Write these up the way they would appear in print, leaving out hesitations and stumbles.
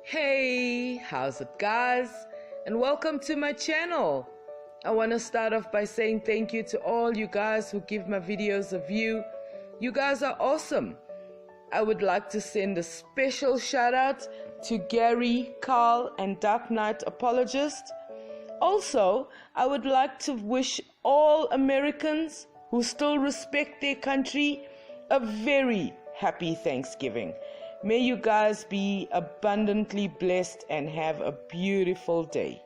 Hey, how's it guys? And welcome to my channel. I want to start off by saying thank you to all you guys who give my videos a view. You guys are awesome. I would like to send a special shout out to Gary, Carl and Dark Knight Apologist. Also, I would like to wish all Americans who still respect their country a very happy Thanksgiving. May you guys be abundantly blessed and have a beautiful day.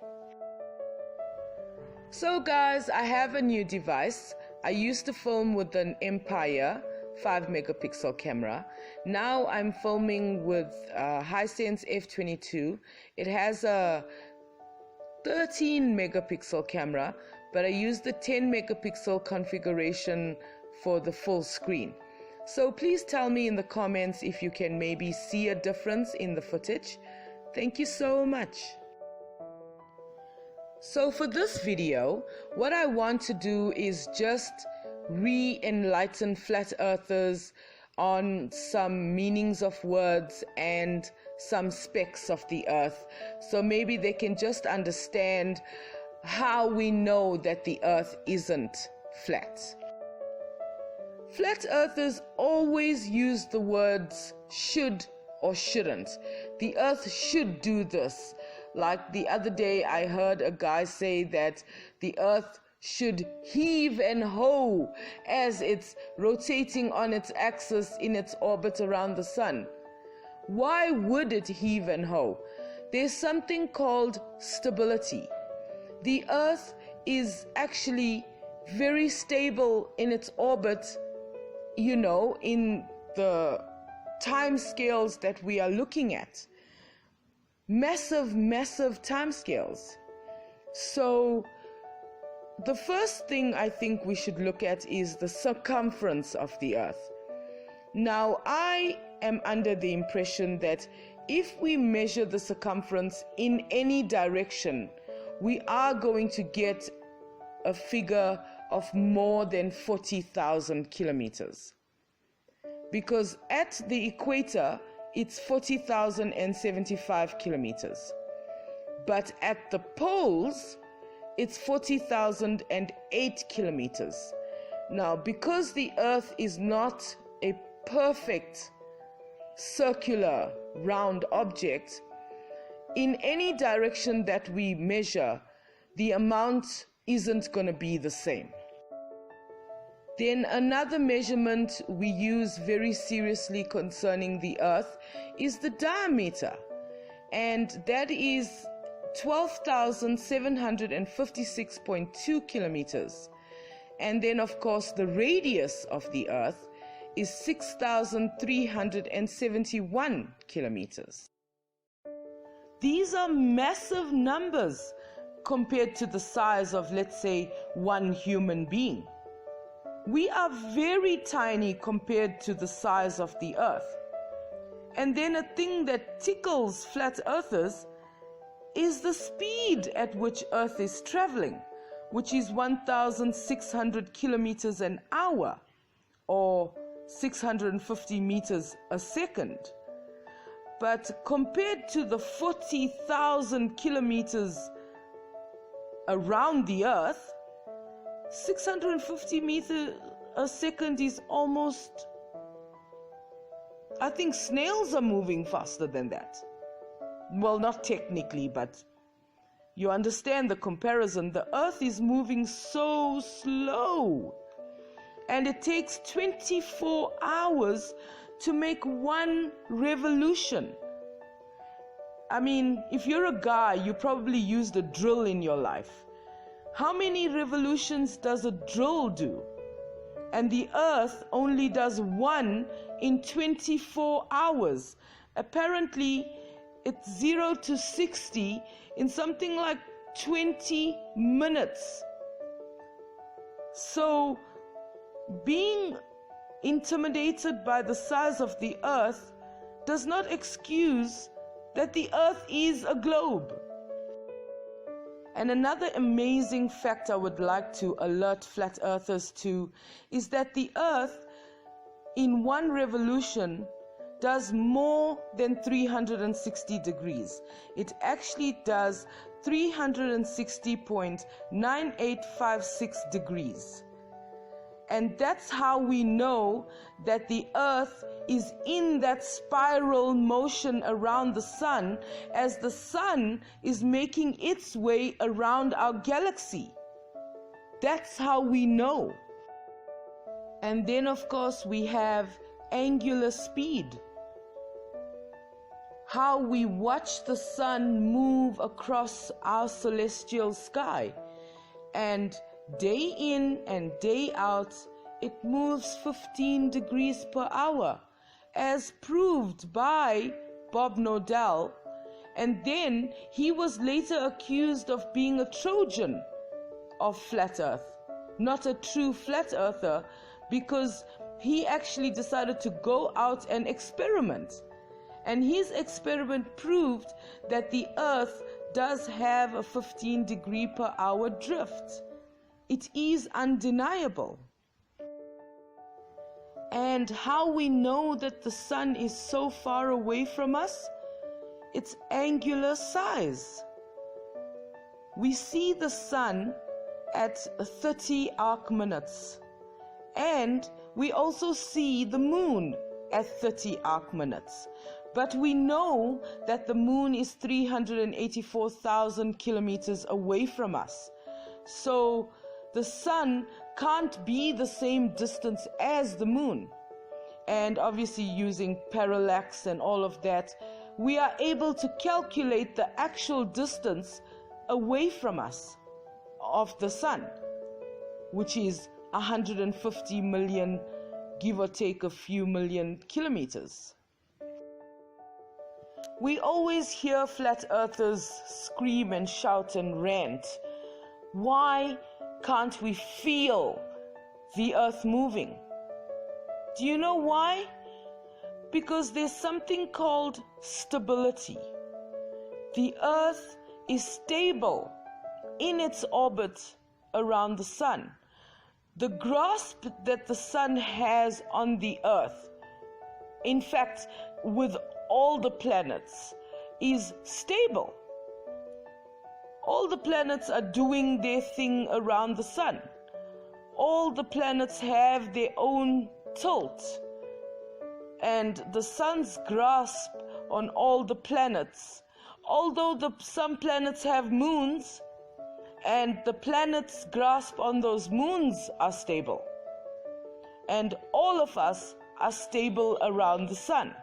So guys, I have a new device. I used to film with an Empire 5 megapixel camera. Now I'm filming with Hisense F22. It has a 13 megapixel camera, but I use the 10 megapixel configuration for the full screen. So please tell me in the comments if you can maybe see a difference in the footage. Thank you so much. So for this video, what I want to do is just re-enlighten flat earthers on some meanings of words and some specs of the earth. So maybe they can just understand how we know that the earth isn't flat. Flat earthers always use the words should or shouldn't. The earth should do this. Like the other day I heard a guy say that the earth should heave and hoe as it's rotating on its axis in its orbit around the sun. Why would it heave and hoe? There's something called stability. The earth is actually very stable in its orbit, you know, in the time scales that we are looking at. Massive time scales. So the first thing I think we should look at is the circumference of the earth. Now, I am under the impression that if we measure the circumference in any direction, we are going to get a figure of more than 40,000 kilometers. Because at the equator, it's 40,075 kilometers. But at the poles, it's 40,008 kilometers. Now, because the earth is not a perfect circular round object, in any direction that we measure, the amount isn't going to be the same. Then another measurement we use very seriously concerning the earth is the diameter, and that is 12,756.2 kilometers. And then of course the radius of the earth is 6,371 kilometers. These are massive numbers compared to the size of, let's say, one human being. We are very tiny compared to the size of the earth. And then a thing that tickles flat earthers is the speed at which earth is traveling, which is 1,600 kilometers an hour or 650 meters a second. But compared to the 40,000 kilometers around the earth, 650 meters a second is almost, I think snails are moving faster than that. Well, not technically, but you understand the comparison. The earth is moving so slow, and it takes 24 hours to make one revolution. I mean, if you're a guy, you probably used a drill in your life. How many revolutions does a drill do? And the earth only does one in 24 hours. Apparently, it's 0 to 60 in something like 20 minutes. So, being intimidated by the size of the earth does not excuse that the earth is a globe. And another amazing fact I would like to alert flat earthers to is that the earth in one revolution does more than 360 degrees. It actually does 360.9856 degrees. And that's how we know that the earth is in that spiral motion around the sun, as the sun is making its way around our galaxy. That's how we know. And then, of course, we have angular speed. How we watch the sun move across our celestial sky. And day in and day out, it moves 15 degrees per hour, as proved by Bob Nodell. And then he was later accused of being a Trojan of flat earth, not a true flat earther, because he actually decided to go out and experiment. And his experiment proved that the earth does have a 15 degree per hour drift. It is undeniable. And how we know that the sun is so far away from us? Its angular size. We see the sun at 30 arc minutes, and we also see the moon at 30 arc minutes. But we know that the moon is 384,000 kilometers away from us. So the sun can't be the same distance as the moon. And obviously, using parallax and all of that, we are able to calculate the actual distance away from us of the sun, which is 150 million, give or take a few million kilometers. We always hear flat earthers scream and shout and rant. Why can't we feel the earth moving? Do you know why? Because there's something called stability. The earth is stable in its orbit around the sun. The grasp that the sun has on the earth, in fact, with all the planets, is stable. All the planets are doing their thing around the sun. All the planets have their own tilt. And the sun's grasp on all the planets, although some planets have moons, and the planets' grasp on those moons are stable. And all of us are stable around the sun.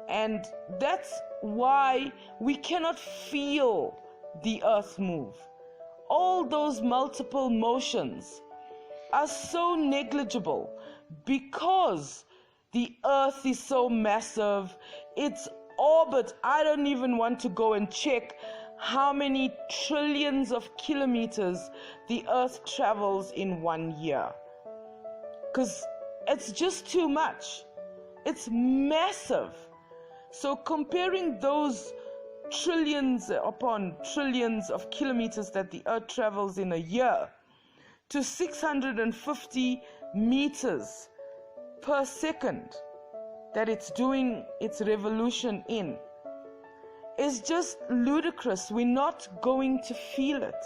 And that's why we cannot feel the earth move. All those multiple motions are so negligible because the earth is so massive. Its orbit, I don't even want to go and check how many trillions of kilometers the earth travels in 1 year, because it's just too much. It's massive. So comparing those trillions upon trillions of kilometers that the earth travels in a year to 650 meters per second that it's doing its revolution in is just ludicrous. We're not going to feel it.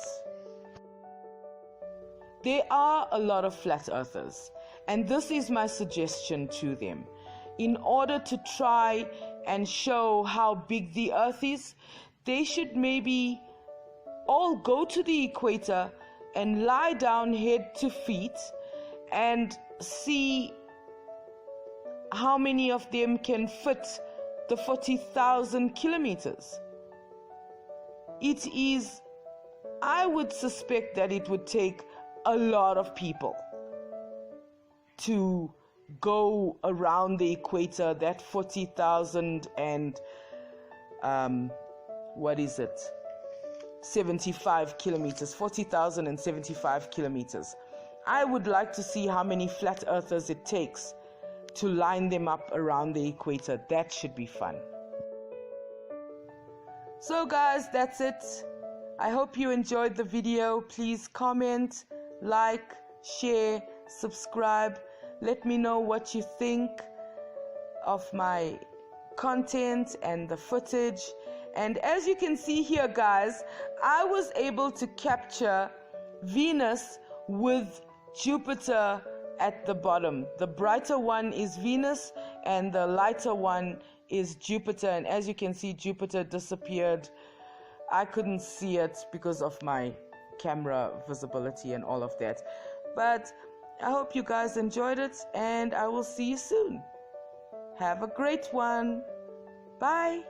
There are a lot of flat earthers, and this is my suggestion to them. In order to try and show how big the earth is, they should maybe all go to the equator and lie down head to feet and see how many of them can fit the 40,000 kilometers. It is, I would suspect that it would take a lot of people to go around the equator, that 40,000 and 75 kilometers, 40,075 kilometers. I would like to see how many flat earthers it takes to line them up around the equator. That should be fun. So guys, that's it. I hope you enjoyed the video. Please comment, like, share, subscribe. Let me know what you think of my content and the footage. And as you can see here, guys, I was able to capture Venus with Jupiter at the bottom. The brighter one is Venus and the lighter one is Jupiter. And as you can see, Jupiter disappeared. I couldn't see it because of my camera visibility and all of that. But I hope you guys enjoyed it, and I will see you soon. Have a great one. Bye.